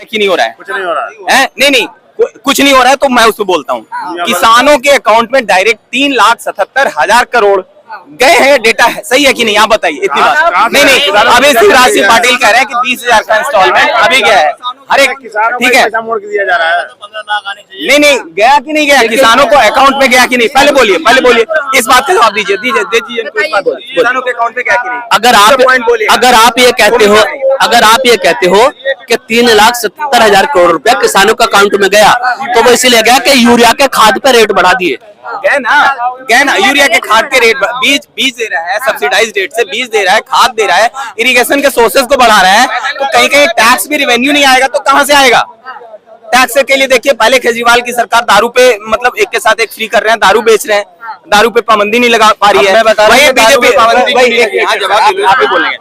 कि नहीं हो रहा है? कुछ नहीं हो रहा है। नहीं, कुछ नहीं हो रहा है तो मैं उसको बोलता हूँ किसानों के अकाउंट में डायरेक्ट 3,77,000 करोड़ गए हैं। डेटा है, सही है कि नहीं? आप बताइए। इतनी बात नहीं, अभी शिवराज सिंह पाटिल कह रहे हैं कि 20,000 का इंस्टॉलमेंट अभी गया है हर एक, ठीक है? मोड़ के दिया जा रहा है। नहीं गया कि नहीं गया, किसानों को अकाउंट में गया कि नहीं? पहले बोलिए इस बात का जवाब दीजिए किसानों के अकाउंट में गया कि नहीं? अगर आप ये कहते हो कि 3,70,000 करोड़ रुपया किसानों के अकाउंट में गया तो वो इसीलिए गया कि यूरिया के खाद पे रेट बढ़ा दिए। गए ना यूरिया के खाद के रेट, बीज दे रहा है सब्सिडाइज रेट से, बीज दे रहा है, खाद दे रहा है, इरिगेशन के सोर्सेज को बढ़ा रहा है, तो कहीं टैक्स भी रेवेन्यू नहीं आएगा तो कहां से आएगा? टैक्स के लिए देखिए, पहले केजरीवाल की सरकार दारू पे मतलब एक के साथ एक फ्री कर रहे हैं, दारू बेच रहे हैं, दारू पे पाबंदी नहीं लगा पा रही है। वही बीजेपी आप ही बोलेंगे,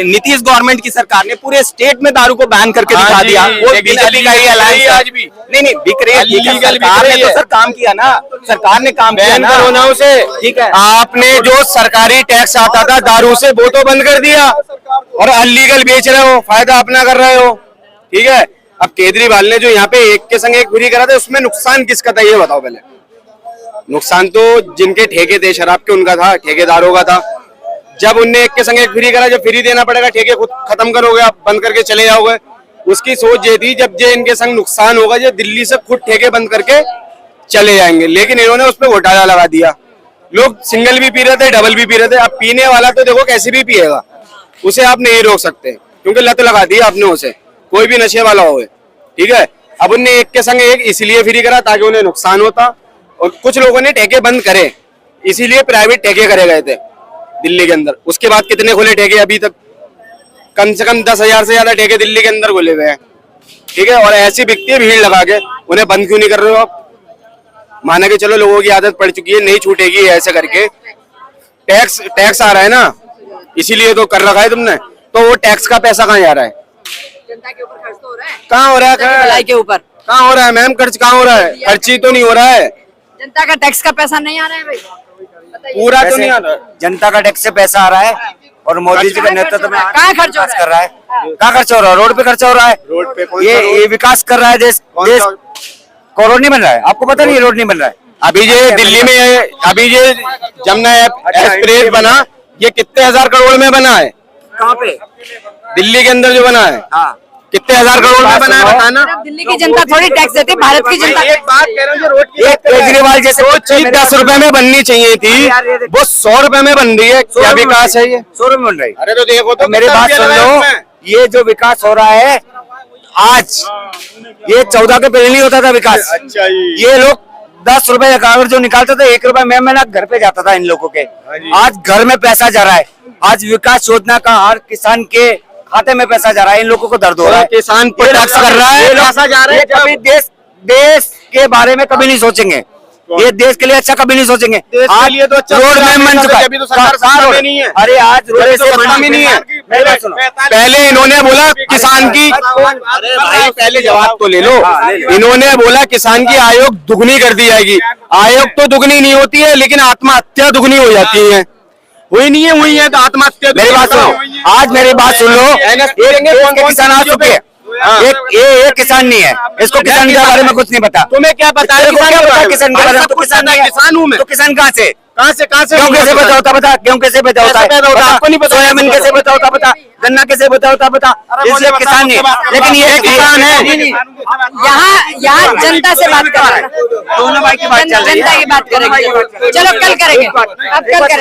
नीतीश गवर्नमेंट की सरकार ने पूरे स्टेट में दारू को बैन करके दिखा दिया। वो बीजेपी का ही अलायंस आज भी नहीं बिक रही है। सरकार ने तो सर काम किया ना, सरकार ने काम किया ना उसे, ठीक है? आपने जो सरकारी टैक्स आता था दारू से वो तो बंद कर दिया और अनलीगल बेच रहे हो, फायदा अपना कर रहे हो, ठीक है? अब केजरीवाल ने जो यहाँ पे एक के संग एक फ्री करा था उसमें नुकसान किसका था ये बताओ पहले। नुकसान तो जिनके ठेके थे शराब के उनका था, ठेकेदारों का था। जब उनने एक के संग एक फ्री करा, जब फ्री देना पड़ेगा ठेके खुद खत्म करोगे आप, बंद करके चले जाओगे। उसकी सोच ये थी जब ये इनके संग नुकसान होगा ये दिल्ली से खुद ठेके बंद करके चले जाएंगे, लेकिन इन्होंने उस पर घोटाला लगा दिया। लोग सिंगल भी पी रहे थे, डबल भी पी रहे थे। अब पीने वाला तो देखो कैसे भी पिएगा, उसे आप नहीं रोक सकते क्योंकि लत लगा दी आपने उसे, कोई भी नशे वाला हो, ठीक है? अब उनने एक के संग एक इसलिए फ्री करा ताकि उन्हें नुकसान होता, और कुछ लोगों ने ठेके बंद करे इसीलिए प्राइवेट ठेके करे गए थे दिल्ली के अंदर। उसके बाद कितने खुले ठेके अभी तक? कम से कम 10,000 से ज्यादा ठेके दिल्ली के अंदर खुले हुए हैं, ठीक है? और ऐसी बिकती है भीड़ लगा के, उन्हें बंद क्यों नहीं कर रहे हो आप? माना कि चलो लोगों की आदत पड़ चुकी है, नहीं छूटेगी ऐसे करके। टैक्स आ रहा है ना, इसीलिए तो कर रखा है तुमने, तो वो टैक्स का पैसा कहाँ जा रहा है? जनता के ऊपर खर्च तो हो रहा है, कहाँ हो रहा है? भलाई के ऊपर कहाँ हो रहा है मैम? खर्च कहाँ हो रहा है? खर्ची तो नहीं हो रहा है। जनता का टैक्स का पैसा नहीं आ रहा है भाई, पूरा तो नहीं आ रहा। जनता का टैक्स से पैसा आ रहा है और मोदी जी के नेतृत्व में कहाँ खर्च कर रहा है। कहाँ खर्च हो रहा है? रोड पे खर्च हो रहा है। रोड पे ये विकास कर रहा है देश। रोड नहीं बन रहा है, आपको पता नहीं? रोड नहीं बन रहा है। अभी ये दिल्ली में अभी ये जमुना एक्सप्रेस बना, ये कितने 1,000 करोड़ में बना है? कहाँ पे? दिल्ली के अंदर जो बना है, हाँ, कितने 1,000 करोड़ में बना है बताना। दिल्ली की जनता थोड़ी टैक्स देती है, भारत की जनता। एक बात कह रहा हूँ, रोड की केजरीवाल जैसे वो चीज 10 रुपए में बननी चाहिए थी, वो 100 रुपए में बन रही है। क्या विकास है ये? 100 रुपए बन रही है। अरे तो देखो तो मेरी बात सुन लो, ये जो विकास हो रहा है आज, ये 14 के पहले नहीं होता था विकास। अच्छा जी। ये लोग 10 रुपए अगर जो निकालते थे, 1 रुपए मैं ना घर पे जाता था इन लोगों के। आज घर में पैसा जा रहा है, आज विकास योजना का हर किसान के खाते में पैसा जा रहा है। इन लोगों को दर्द हो रहा है, किसान पर टैक्स कर रहा है, पैसा जा रहा है। कभी देश के बारे में कभी नहीं सोचेंगे, ये देश के लिए अच्छा कभी नहीं सोचेंगे। आज लिए तो अच्छा रोड में बन चुका है, अभी तो सरकार सत्ता में नहीं है। अरे आज रोड से सत्ता में नहीं है। पहले इन्होंने बोला किसान की, अरे भाई पहले जवाब तो ले लो। इन्होंने बोला किसान की आयोग दुगनी कर दी जाएगी। आयोग तो दुगनी नहीं होती है, लेकिन आत्महत्या दुगनी हो जाती है। हुई नहीं है, हुई है तो आत्महत्या। मेरी बात सुनो, आज मेरी बात सुन लो। एक किसान आ चुके हैं, एक किसान नहीं है, इसको किसान के बारे में कुछ नहीं पता। तुम्हें क्या पता है? किसान के बारे में? किसान हूँ मैं। तो किसान कहाँ से क्यों कैसे पैदा होता? बता क्यों कैसे पैदा होता है? आपको नहीं पता? सोयाबीन कैसे पैदा होता? बता गन्ना कैसे पैदा होता? बता। इसलिए किसान नहीं, लेकिन ये किसान है। यहाँ जनता से बात कर रहे हैं, दोनों भाई की बात चल रही है। जनता की बात करेंगे। चलो कल करेंगे, अब कल करेंगे।